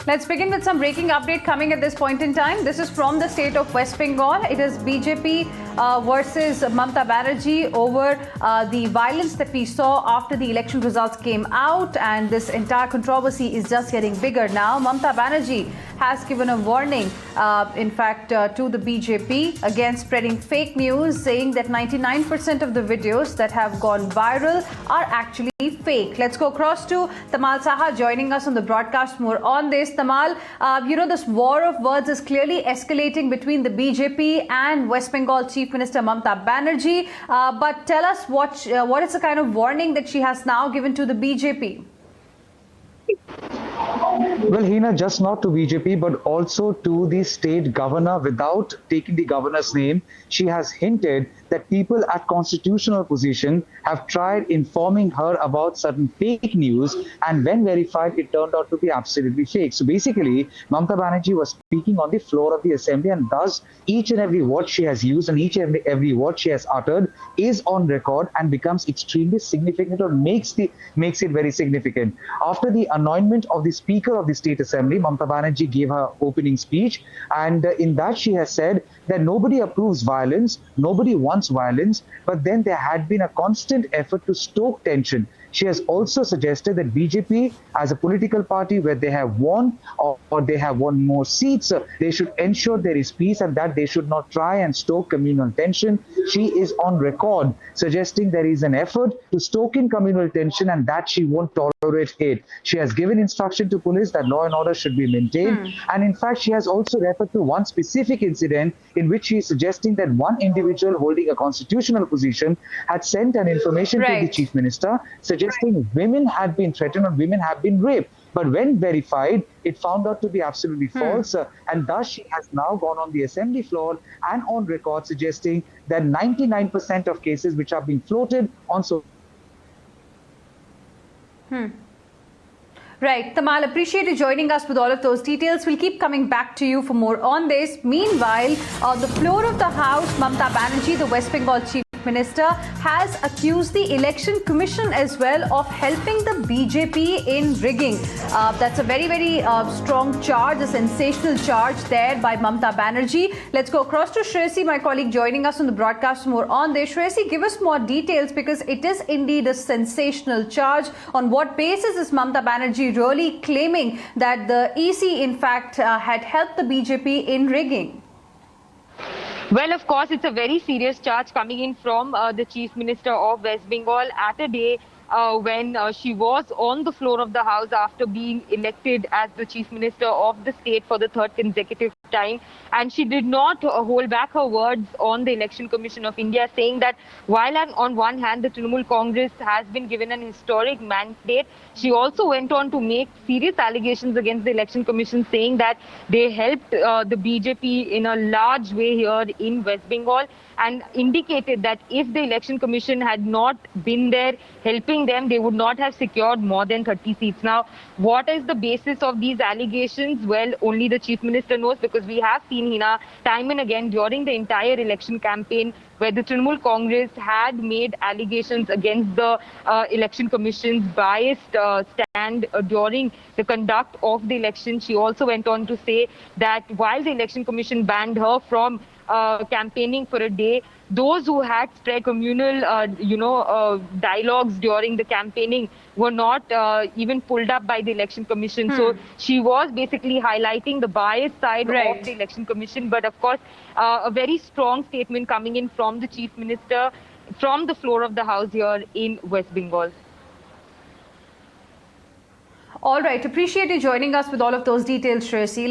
Let's begin with some breaking update coming at this point in time. This is from the state of West Bengal. It is BJP versus Mamata Banerjee over the violence that we saw after the election results came out, and this entire controversy is just getting bigger now. Mamata Banerjee has given a warning, to the BJP against spreading fake news, saying that 99% of the videos that have gone viral are actually fake. Let's go across to Tamal Saha joining us on the broadcast. More on this. Tamal, this war of words is clearly escalating between the BJP and West Bengal Chief Minister Mamata Banerjee. But tell us what is the kind of warning that she has now given to the BJP? Well, Hina, just not to BJP, but also to the state governor. Without taking the governor's name, she has hinted that people at constitutional position have tried informing her about certain fake news, and when verified, it turned out to be absolutely fake. So basically, Mamata Banerjee was speaking on the floor of the assembly, and thus each and every word she has used and each and every word she has uttered is on record and becomes extremely significant, or makes it very significant. After the anointment of the Speaker of the State Assembly, Mamata Banerjee gave her opening speech, and in that she has said that nobody approves violence, nobody wants violence, but then there had been a constant effort to stoke tension. She has also suggested that BJP, as a political party where they have won or they have won more seats, they should ensure there is peace and that they should not try and stoke communal tension. She is on record suggesting there is an effort to stoke in communal tension and that she won't tolerate it. She has given instruction to police that law and order should be maintained. And in fact, she has also referred to one specific incident in which she is suggesting that one individual holding a constitutional position had sent an information to the Chief Minister suggesting women had been threatened or women have been raped. But when verified, it found out to be absolutely false. And thus she has now gone on the assembly floor and on record suggesting that 99% of cases which are being floated on Right. Tamal, appreciate you joining us with all of those details. We'll keep coming back to you for more on this. Meanwhile, on the floor of the House, Mamata Banerjee, the West Bengal Chief Minister, has accused the Election Commission as well of helping the BJP in rigging. That's a very, very strong charge, a sensational charge there by Mamata Banerjee. Let's go across to Shreyasi, my colleague, joining us on the broadcast more on this. Shreyasi, give us more details, because it is indeed a sensational charge. On what basis is Mamata Banerjee really claiming that the EC, in fact, had helped the BJP in rigging? Well, of course, it's a very serious charge coming in from the Chief Minister of West Bengal at a day when she was on the floor of the House after being elected as the Chief Minister of the state for the third consecutive time. And she did not hold back her words on the Election Commission of India, saying that while on one hand the Trinamool Congress has been given an historic mandate, she also went on to make serious allegations against the Election Commission, saying that they helped the BJP in a large way here in West Bengal, and indicated that if the Election Commission had not been there helping them, they would not have secured more than 30 seats. Now, what is the basis of these allegations? Well, only the Chief Minister knows, because we have seen, Hina, time and again during the entire election campaign where the Trinamool Congress had made allegations against the Election Commission's biased stand during the conduct of the election. She also went on to say that while the Election Commission banned her from campaigning for a day, those who had spread communal, dialogues during the campaigning were not even pulled up by the Election Commission. So she was basically highlighting the biased side of the Election Commission. But of course, a very strong statement coming in from the Chief Minister from the floor of the House here in West Bengal. All right. Appreciate you joining us with all of those details, Shreyasi.